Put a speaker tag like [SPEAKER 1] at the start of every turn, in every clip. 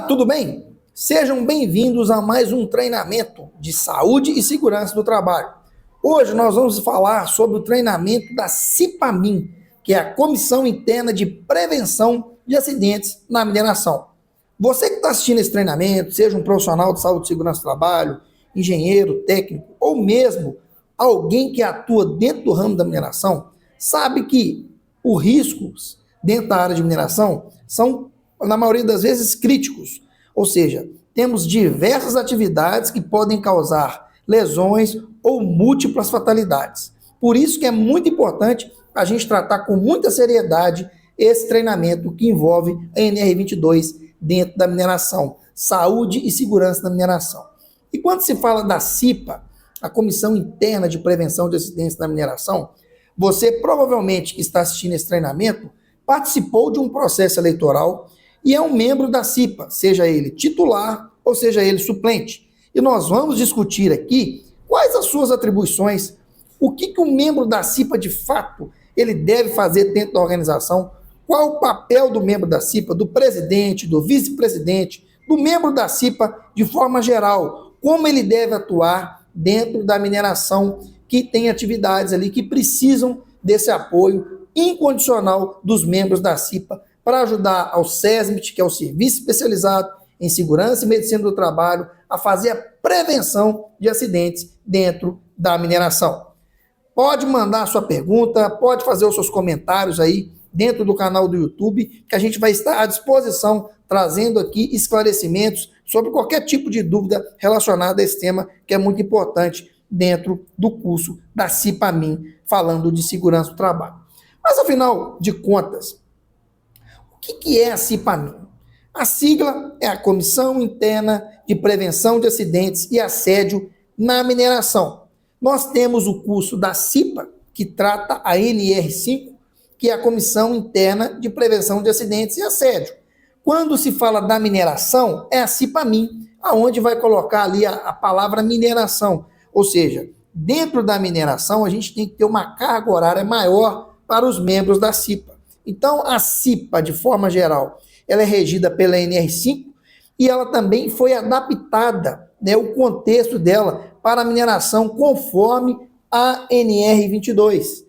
[SPEAKER 1] Olá, tudo bem? Sejam bem-vindos a mais um treinamento de saúde e segurança do trabalho. Hoje nós vamos falar sobre o treinamento da CIPAMIN, que é a Comissão Interna de Prevenção de Acidentes na Mineração. Você que está assistindo esse treinamento, seja um profissional de saúde e segurança do trabalho, engenheiro, técnico ou mesmo alguém que atua dentro do ramo da mineração, sabe que os riscos dentro da área de mineração são, na maioria das vezes, críticos. Ou seja, temos diversas atividades que podem causar lesões ou múltiplas fatalidades. Por isso que é muito importante a gente tratar com muita seriedade esse treinamento que envolve a NR22 dentro da mineração, saúde e segurança da mineração. E quando se fala da CIPA, a Comissão Interna de Prevenção de Acidentes na Mineração, você provavelmente que está assistindo esse treinamento participou de um processo eleitoral e é um membro da CIPA, seja ele titular ou seja ele suplente. E nós vamos discutir aqui quais as suas atribuições, o que um membro da CIPA de fato ele deve fazer dentro da organização, qual o papel do membro da CIPA, do presidente, do vice-presidente, do membro da CIPA de forma geral, como ele deve atuar dentro da mineração que tem atividades ali que precisam desse apoio incondicional dos membros da CIPA para ajudar ao SESMIT, que é o Serviço Especializado em Segurança e Medicina do Trabalho, a fazer a prevenção de acidentes dentro da mineração. Pode mandar a sua pergunta, pode fazer os seus comentários aí dentro do canal do YouTube, que a gente vai estar à disposição trazendo aqui esclarecimentos sobre qualquer tipo de dúvida relacionada a esse tema, que é muito importante dentro do curso da CIPAMIN, falando de segurança do trabalho. Mas, afinal de contas, o que é a CIPAMIN? A sigla é a Comissão Interna de Prevenção de Acidentes e Assédio na Mineração. Nós temos o curso da CIPA, que trata a NR5, que é a Comissão Interna de Prevenção de Acidentes e Assédio. Quando se fala da mineração, é a CIPAMIN, aonde vai colocar ali a palavra mineração. Ou seja, dentro da mineração, a gente tem que ter uma carga horária maior para os membros da CIPA. Então, a CIPA, de forma geral, ela é regida pela NR5 e ela também foi adaptada, né, o contexto dela para a mineração conforme a NR22.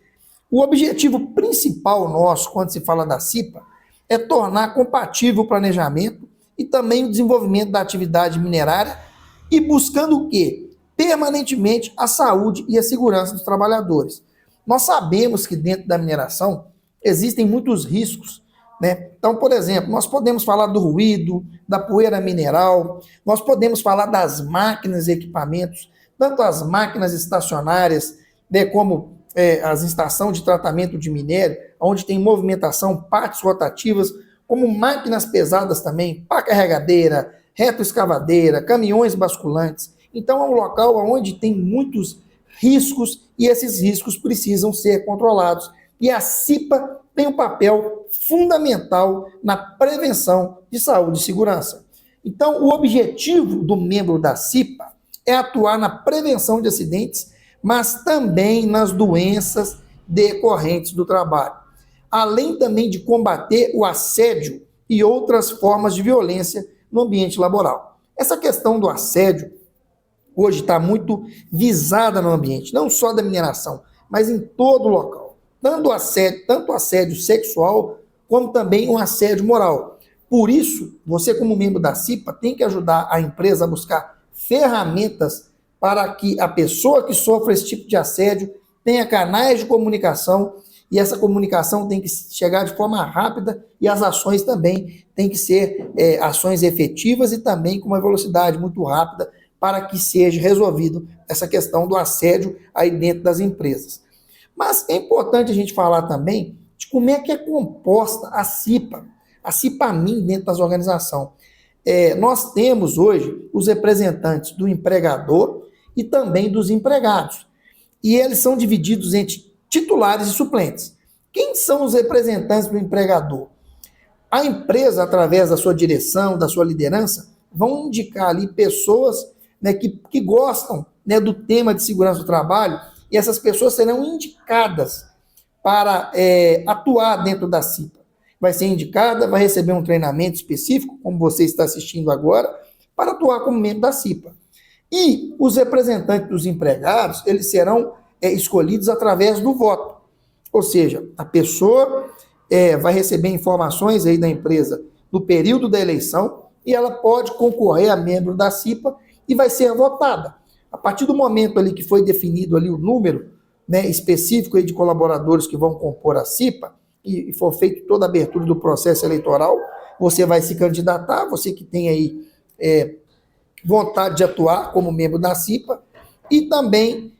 [SPEAKER 1] O objetivo principal nosso, quando se fala da CIPA, é tornar compatível o planejamento e também o desenvolvimento da atividade minerária e buscando o quê? Permanentemente a saúde e a segurança dos trabalhadores. Nós sabemos que dentro da mineração existem muitos riscos, né? Então, por exemplo, nós podemos falar do ruído, da poeira mineral, nós podemos falar das máquinas e equipamentos, tanto as máquinas estacionárias, né, como as estações de tratamento de minério, onde tem movimentação, partes rotativas, como máquinas pesadas também, pá carregadeira, retroescavadeira, caminhões basculantes. Então é um local onde tem muitos riscos e esses riscos precisam ser controlados. E a CIPA tem um papel fundamental na prevenção de saúde e segurança. Então, o objetivo do membro da CIPA é atuar na prevenção de acidentes, mas também nas doenças decorrentes do trabalho, além também de combater o assédio e outras formas de violência no ambiente laboral. Essa questão do assédio hoje está muito visada no ambiente, não só da mineração, mas em todo local. Tanto assédio sexual, como também um assédio moral. Por isso, você como membro da CIPA tem que ajudar a empresa a buscar ferramentas para que a pessoa que sofre esse tipo de assédio tenha canais de comunicação e essa comunicação tem que chegar de forma rápida e as ações também têm que ser ações efetivas e também com uma velocidade muito rápida para que seja resolvido essa questão do assédio aí dentro das empresas. Mas é importante a gente falar também de como é que é composta a CIPAMIN dentro das organizações. Nós temos hoje os representantes do empregador e também dos empregados. E eles são divididos entre titulares e suplentes. Quem são os representantes do empregador? A empresa, através da sua direção, da sua liderança, vão indicar ali pessoas, né, que gostam, né, do tema de segurança do trabalho, e essas pessoas serão indicadas para atuar dentro da CIPA. vai ser indicada, vai receber um treinamento específico, como você está assistindo agora, para atuar como membro da CIPA. E os representantes dos empregados, eles serão escolhidos através do voto. Ou seja, a pessoa vai receber informações aí da empresa no período da eleição e ela pode concorrer a membro da CIPA e vai ser votada. A partir do momento ali que foi definido ali o número, né, específico aí de colaboradores que vão compor a CIPA e for feita toda a abertura do processo eleitoral, você vai se candidatar, você que tem aí vontade de atuar como membro da CIPA e também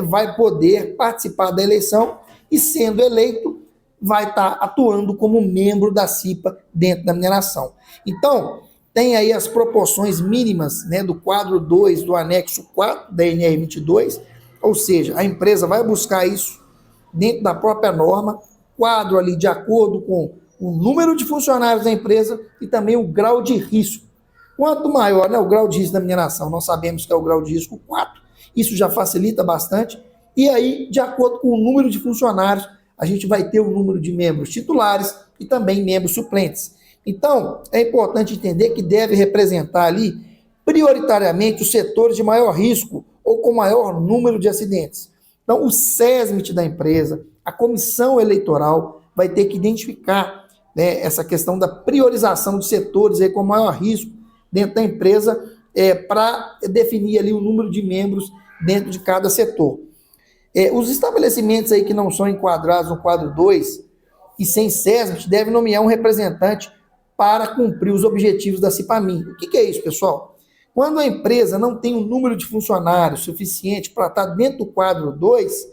[SPEAKER 1] vai poder participar da eleição e, sendo eleito, vai estar atuando como membro da CIPA dentro da mineração. Então, tem aí as proporções mínimas, né, do quadro 2 do anexo 4 da NR22, ou seja, a empresa vai buscar isso dentro da própria norma, quadro ali de acordo com o número de funcionários da empresa e também o grau de risco. Quanto maior, né, o grau de risco da mineração, nós sabemos que é o grau de risco 4, isso já facilita bastante, e aí, de acordo com o número de funcionários, a gente vai ter o número de membros titulares e também membros suplentes. Então, é importante entender que deve representar ali, prioritariamente, os setores de maior risco ou com maior número de acidentes. Então, o SESMIT da empresa, a comissão eleitoral, vai ter que identificar, né, essa questão da priorização dos setores aí com maior risco dentro da empresa para definir ali o número de membros dentro de cada setor. Os estabelecimentos aí que não são enquadrados no quadro 2 e sem SESMIT devem nomear um representante para cumprir os objetivos da CIPAMIN. O que é isso, pessoal? Quando a empresa não tem um número de funcionários suficiente para estar dentro do quadro 2,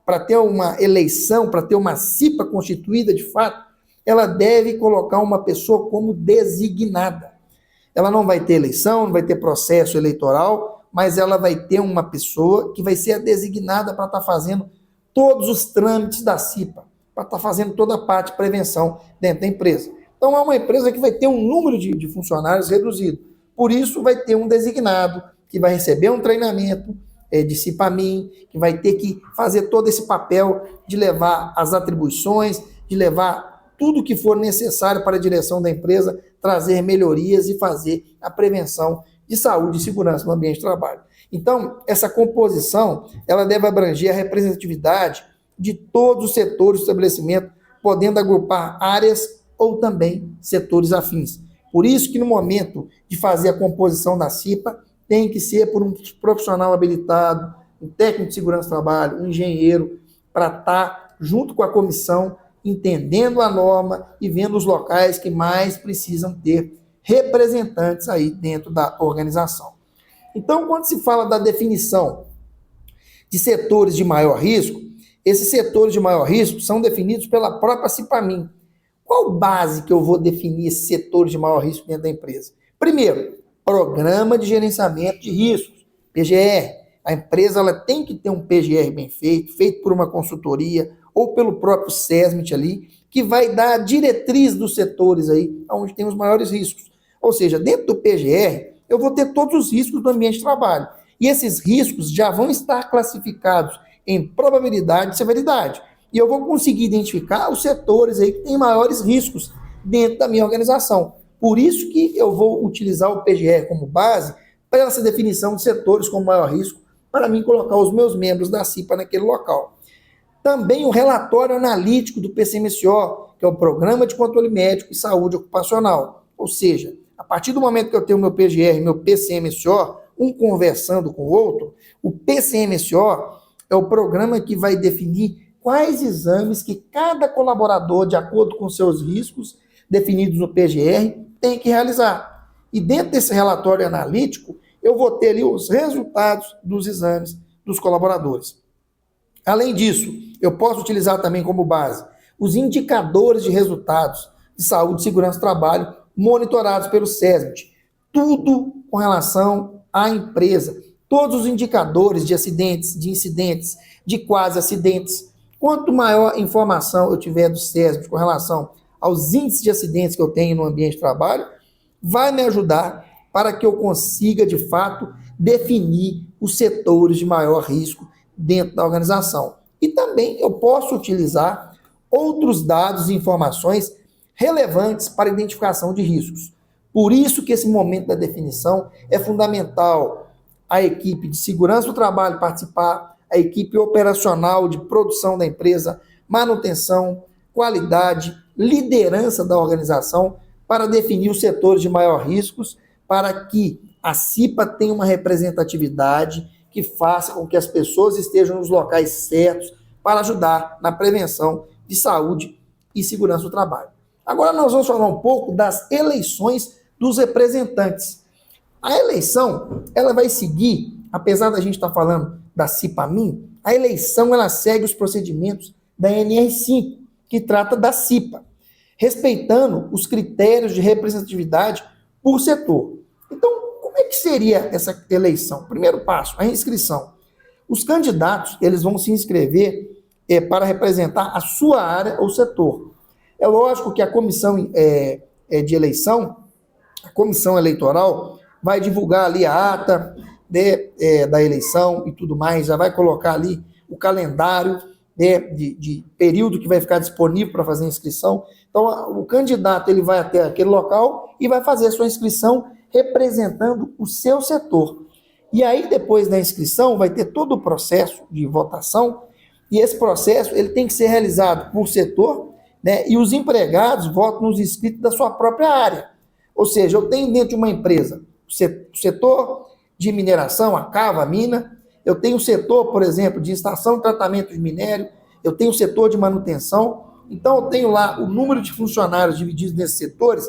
[SPEAKER 1] para ter uma eleição, para ter uma CIPA constituída de fato, ela deve colocar uma pessoa como designada. Ela não vai ter eleição, não vai ter processo eleitoral, mas ela vai ter uma pessoa que vai ser a designada para estar fazendo todos os trâmites da CIPA, para estar fazendo toda a parte de prevenção dentro da empresa. Então, é uma empresa que vai ter um número de funcionários reduzido. Por isso, vai ter um designado que vai receber um treinamento de CIPAMIN, que vai ter que fazer todo esse papel de levar as atribuições, de levar tudo que for necessário para a direção da empresa, trazer melhorias e fazer a prevenção de saúde e segurança no ambiente de trabalho. Então, essa composição, ela deve abranger a representatividade de todos os setores do estabelecimento, podendo agrupar áreas ou também setores afins. Por isso que no momento de fazer a composição da CIPA, tem que ser por um profissional habilitado, um técnico de segurança do trabalho, um engenheiro, para estar junto com a comissão, entendendo a norma e vendo os locais que mais precisam ter representantes aí dentro da organização. Então, quando se fala da definição de setores de maior risco, esses setores de maior risco são definidos pela própria CIPAMIN. Qual base que eu vou definir esse setor de maior risco dentro da empresa? Primeiro, Programa de Gerenciamento de Riscos, PGR. A empresa ela tem que ter um PGR bem feito, feito por uma consultoria ou pelo próprio SESMIT ali, que vai dar a diretriz dos setores aí, onde tem os maiores riscos. Ou seja, dentro do PGR, eu vou ter todos os riscos do ambiente de trabalho. E esses riscos já vão estar classificados em probabilidade e severidade. E eu vou conseguir identificar os setores aí que têm maiores riscos dentro da minha organização. Por isso que eu vou utilizar o PGR como base para essa definição de setores com maior risco, para mim colocar os meus membros da CIPA naquele local. Também o relatório analítico do PCMSO, que é o Programa de Controle Médico e Saúde Ocupacional. Ou seja, a partir do momento que eu tenho meu PGR e meu PCMSO, um conversando com o outro, o PCMSO é o programa que vai definir quais exames que cada colaborador, de acordo com seus riscos definidos no PGR, tem que realizar. E dentro desse relatório analítico, eu vou ter ali os resultados dos exames dos colaboradores. Além disso, eu posso utilizar também como base os indicadores de resultados de saúde e segurança do trabalho monitorados pelo SESMIT. Tudo com relação à empresa. Todos os indicadores de acidentes, de incidentes, de quase acidentes. Quanto maior informação eu tiver do SESMIT com relação aos índices de acidentes que eu tenho no ambiente de trabalho, vai me ajudar para que eu consiga, de fato, definir os setores de maior risco dentro da organização. E também eu posso utilizar outros dados e informações relevantes para a identificação de riscos. Por isso que esse momento da definição é fundamental a equipe de segurança do trabalho participar, a equipe operacional de produção da empresa, manutenção, qualidade, liderança da organização para definir os setores de maior riscos, para que a CIPA tenha uma representatividade que faça com que as pessoas estejam nos locais certos para ajudar na prevenção de saúde e segurança do trabalho. Agora nós vamos falar um pouco das eleições dos representantes. A eleição, ela vai seguir, apesar da gente estar falando da CIPAMIN, a eleição ela segue os procedimentos da NR5, que trata da CIPA, respeitando os critérios de representatividade por setor. Então, como é que seria essa eleição? Primeiro passo, a inscrição. Os candidatos, eles vão se inscrever para representar a sua área ou setor. É lógico que a comissão de eleição, a comissão eleitoral, vai divulgar ali a ata da eleição e tudo mais, já vai colocar ali o calendário de período que vai ficar disponível para fazer a inscrição. Então, o candidato ele vai até aquele local e vai fazer a sua inscrição representando o seu setor. E aí, depois da inscrição, vai ter todo o processo de votação, e esse processo ele tem que ser realizado por setor, né, e os empregados votam nos inscritos da sua própria área. Ou seja, eu tenho dentro de uma empresa o setor de mineração, a cava, a mina, eu tenho o setor, por exemplo, de estação de tratamento de minério, eu tenho o setor de manutenção, então eu tenho lá o número de funcionários divididos nesses setores.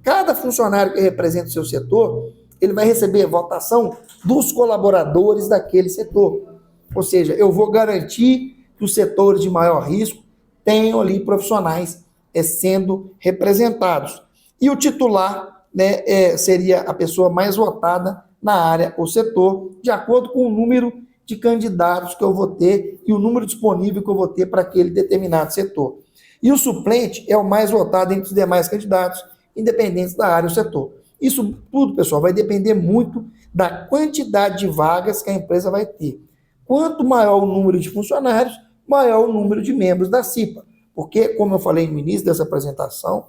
[SPEAKER 1] Cada funcionário que representa o seu setor, ele vai receber votação dos colaboradores daquele setor. Ou seja, eu vou garantir que os setores de maior risco tenham ali profissionais sendo representados. E o titular, né, seria a pessoa mais votada na área ou setor, de acordo com o número de candidatos que eu vou ter e o número disponível que eu vou ter para aquele determinado setor. E o suplente é o mais votado entre os demais candidatos, independentes da área ou setor. Isso tudo, pessoal, vai depender muito da quantidade de vagas que a empresa vai ter. Quanto maior o número de funcionários, maior o número de membros da CIPA. Porque, como eu falei no início dessa apresentação,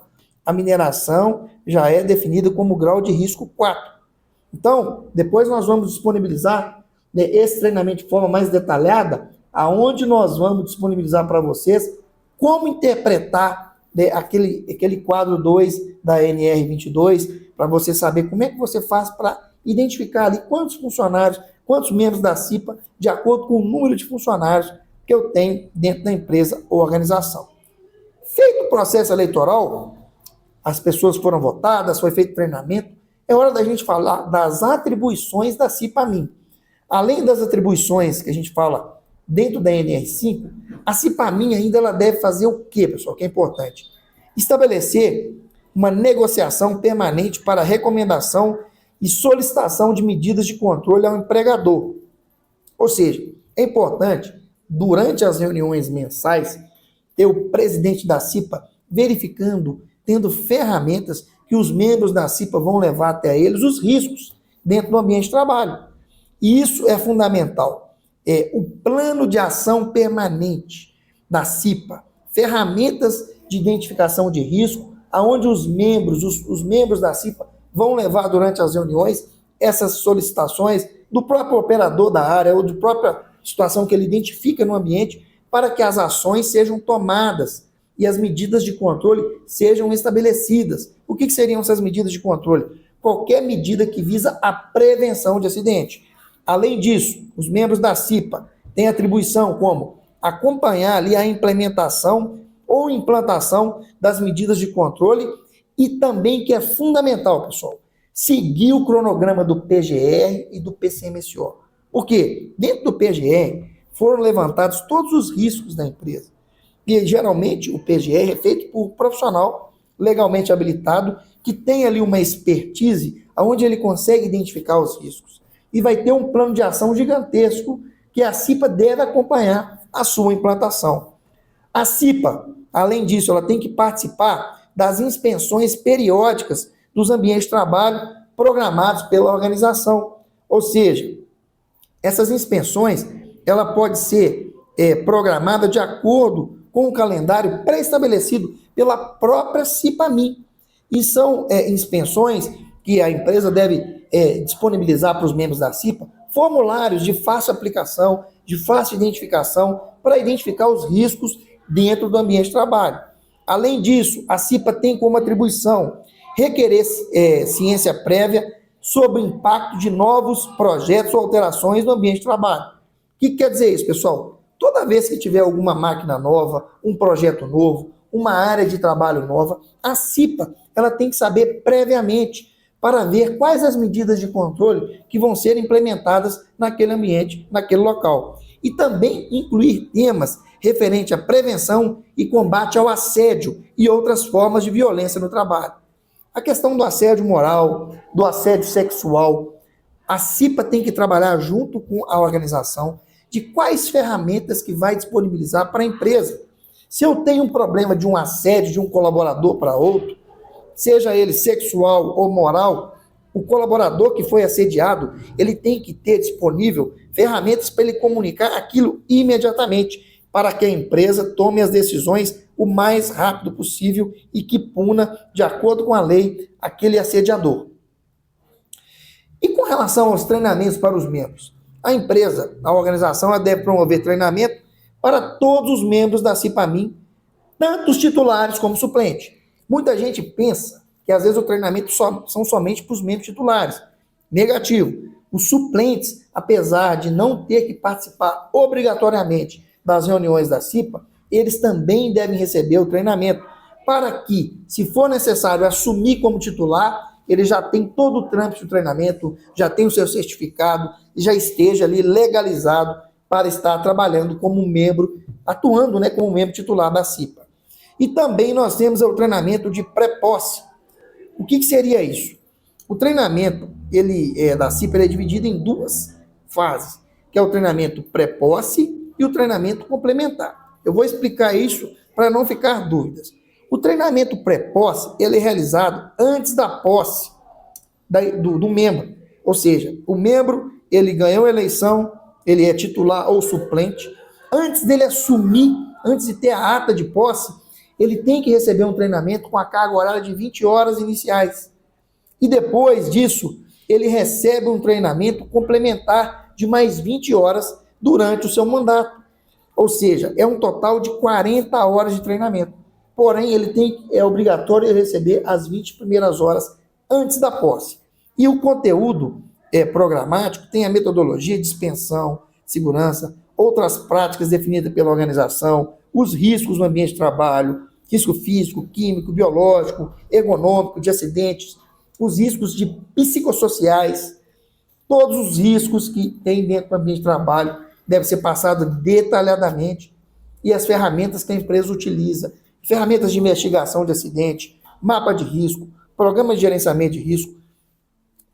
[SPEAKER 1] a mineração já é definida como grau de risco 4. Então, depois nós vamos disponibilizar, né, esse treinamento de forma mais detalhada, aonde nós vamos disponibilizar para vocês como interpretar, né, aquele quadro 2 da NR22, para você saber como é que você faz para identificar ali quantos funcionários, quantos membros da CIPA, de acordo com o número de funcionários que eu tenho dentro da empresa ou organização. Feito o processo eleitoral, as pessoas foram votadas, foi feito treinamento, é hora da gente falar das atribuições da CIPAMIN. Além das atribuições que a gente fala dentro da NR5, a CIPAMIN ainda ela deve fazer o quê, pessoal, que é importante? Estabelecer uma negociação permanente para recomendação e solicitação de medidas de controle ao empregador. Ou seja, é importante, durante as reuniões mensais, ter o presidente da CIPA verificando, tendo ferramentas que os membros da CIPA vão levar até eles os riscos dentro do ambiente de trabalho. E isso é fundamental. O plano de ação permanente da CIPA, ferramentas de identificação de risco, aonde os membros da CIPA vão levar durante as reuniões essas solicitações do próprio operador da área ou de própria situação que ele identifica no ambiente para que as ações sejam tomadas e as medidas de controle sejam estabelecidas. O que seriam essas medidas de controle? Qualquer medida que visa a prevenção de acidente. Além disso, os membros da CIPA têm atribuição como acompanhar ali a implementação ou implantação das medidas de controle e também, que é fundamental, pessoal, seguir o cronograma do PGR e do PCMSO. Por quê? Dentro do PGR foram levantados todos os riscos da empresa. E geralmente o PGR é feito por um profissional legalmente habilitado que tem ali uma expertise onde ele consegue identificar os riscos. E vai ter um plano de ação gigantesco que a CIPA deve acompanhar a sua implantação. A CIPA, além disso, ela tem que participar das inspeções periódicas dos ambientes de trabalho programados pela organização. Ou seja, essas inspeções, ela pode ser programada de acordo com um calendário pré-estabelecido pela própria CIPAMIN. E são inspeções que a empresa deve disponibilizar para os membros da CIPA formulários de fácil aplicação, de fácil identificação, para identificar os riscos dentro do ambiente de trabalho. Além disso, a CIPA tem como atribuição requerer ciência prévia sobre o impacto de novos projetos ou alterações no ambiente de trabalho. O que quer dizer isso, pessoal? Toda vez que tiver alguma máquina nova, um projeto novo, uma área de trabalho nova, a CIPA ela tem que saber previamente para ver quais as medidas de controle que vão ser implementadas naquele ambiente, naquele local. E também incluir temas referentes à prevenção e combate ao assédio e outras formas de violência no trabalho. A questão do assédio moral, do assédio sexual, a CIPA tem que trabalhar junto com a organização de quais ferramentas que vai disponibilizar para a empresa. Se eu tenho um problema de um assédio de um colaborador para outro, seja ele sexual ou moral, o colaborador que foi assediado, ele tem que ter disponível ferramentas para ele comunicar aquilo imediatamente, para que a empresa tome as decisões o mais rápido possível e que puna, de acordo com a lei, aquele assediador. E com relação aos treinamentos para os membros, a empresa, a organização, ela deve promover treinamento para todos os membros da CIPAMIN, tanto os titulares como suplentes. Muita gente pensa que às vezes o treinamento são somente para os membros titulares. Negativo. Os suplentes, apesar de não ter que participar obrigatoriamente das reuniões da CIPA, eles também devem receber o treinamento para que, se for necessário assumir como titular, ele já tem todo o trâmite do treinamento, já tem o seu certificado e já esteja ali legalizado para estar trabalhando como membro, atuando, né, como membro titular da CIPA. E também nós temos o treinamento de pré-posse. O que seria isso? O treinamento da CIPA é dividido em duas fases, que é o treinamento pré-posse e o treinamento complementar. Eu vou explicar isso para não ficar dúvidas. O treinamento pré-posse ele é realizado antes da posse do membro. Ou seja, o membro ele ganhou a eleição, ele é titular ou suplente. Antes dele assumir, antes de ter a ata de posse, ele tem que receber um treinamento com a carga horária de 20 horas iniciais. E depois disso, ele recebe um treinamento complementar de mais 20 horas durante o seu mandato. Ou seja, é um total de 40 horas de treinamento. Porém, é obrigatório receber as 20 primeiras horas antes da posse. E o conteúdo programático tem a metodologia de dispensão, segurança, outras práticas definidas pela organização, os riscos no ambiente de trabalho, risco físico, químico, biológico, ergonômico, de acidentes, os riscos de psicossociais, todos os riscos que tem dentro do ambiente de trabalho devem ser passados detalhadamente e as ferramentas que a empresa utiliza, ferramentas de investigação de acidente, mapa de risco, programa de gerenciamento de risco,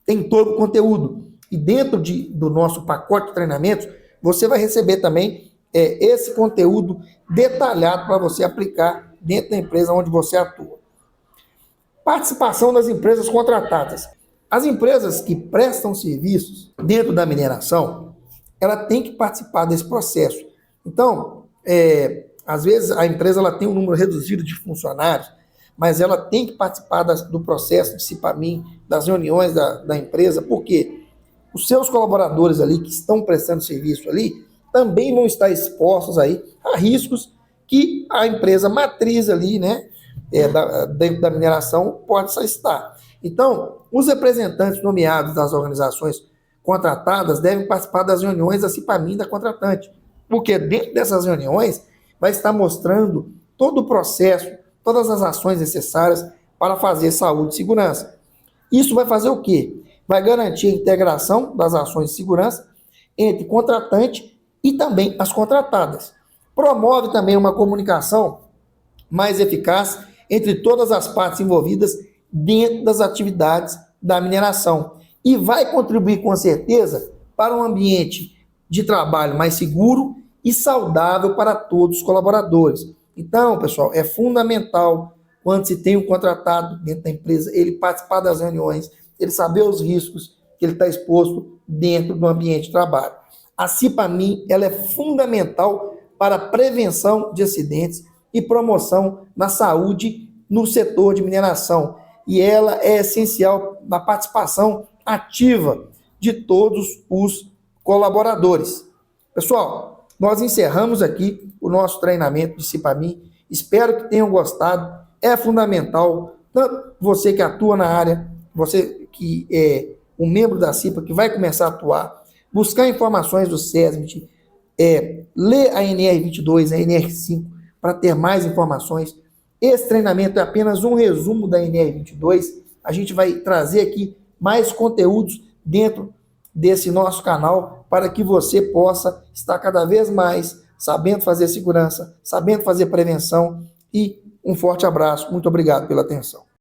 [SPEAKER 1] tem todo o conteúdo. E dentro do nosso pacote de treinamentos, você vai receber também esse conteúdo detalhado para você aplicar dentro da empresa onde você atua. Participação das empresas contratadas. As empresas que prestam serviços dentro da mineração, ela tem que participar desse processo. Então, às vezes a empresa ela tem um número reduzido de funcionários, mas ela tem que participar do processo de CIPAMIN, das reuniões da empresa, porque os seus colaboradores ali que estão prestando serviço ali também vão estar expostos aí a riscos que a empresa matriz ali, né, dentro da mineração pode estar. Então, os representantes nomeados das organizações contratadas devem participar das reuniões da CIPAMIN da contratante, porque dentro dessas reuniões vai estar mostrando todo o processo, todas as ações necessárias para fazer saúde e segurança. Isso vai fazer o quê? Vai garantir a integração das ações de segurança entre contratante e também as contratadas. Promove também uma comunicação mais eficaz entre todas as partes envolvidas dentro das atividades da mineração e vai contribuir com certeza para um ambiente de trabalho mais seguro e saudável para todos os colaboradores. Então, pessoal, é fundamental quando se tem um contratado dentro da empresa, ele participar das reuniões, ele saber os riscos que ele está exposto dentro do ambiente de trabalho. A CIPAMIN, ela é fundamental para a prevenção de acidentes e promoção na saúde no setor de mineração. E ela é essencial na participação ativa de todos os colaboradores. Pessoal, nós encerramos aqui o nosso treinamento de CIPAMIN. Espero que tenham gostado. É fundamental, tanto você que atua na área, você que é um membro da CIPA que vai começar a atuar, buscar informações do SESMIT, ler a NR22, a NR5, para ter mais informações. Esse treinamento é apenas um resumo da NR22. A gente vai trazer aqui mais conteúdos dentro desse nosso canal para que você possa estar cada vez mais sabendo fazer segurança, sabendo fazer prevenção. E um forte abraço. Muito obrigado pela atenção.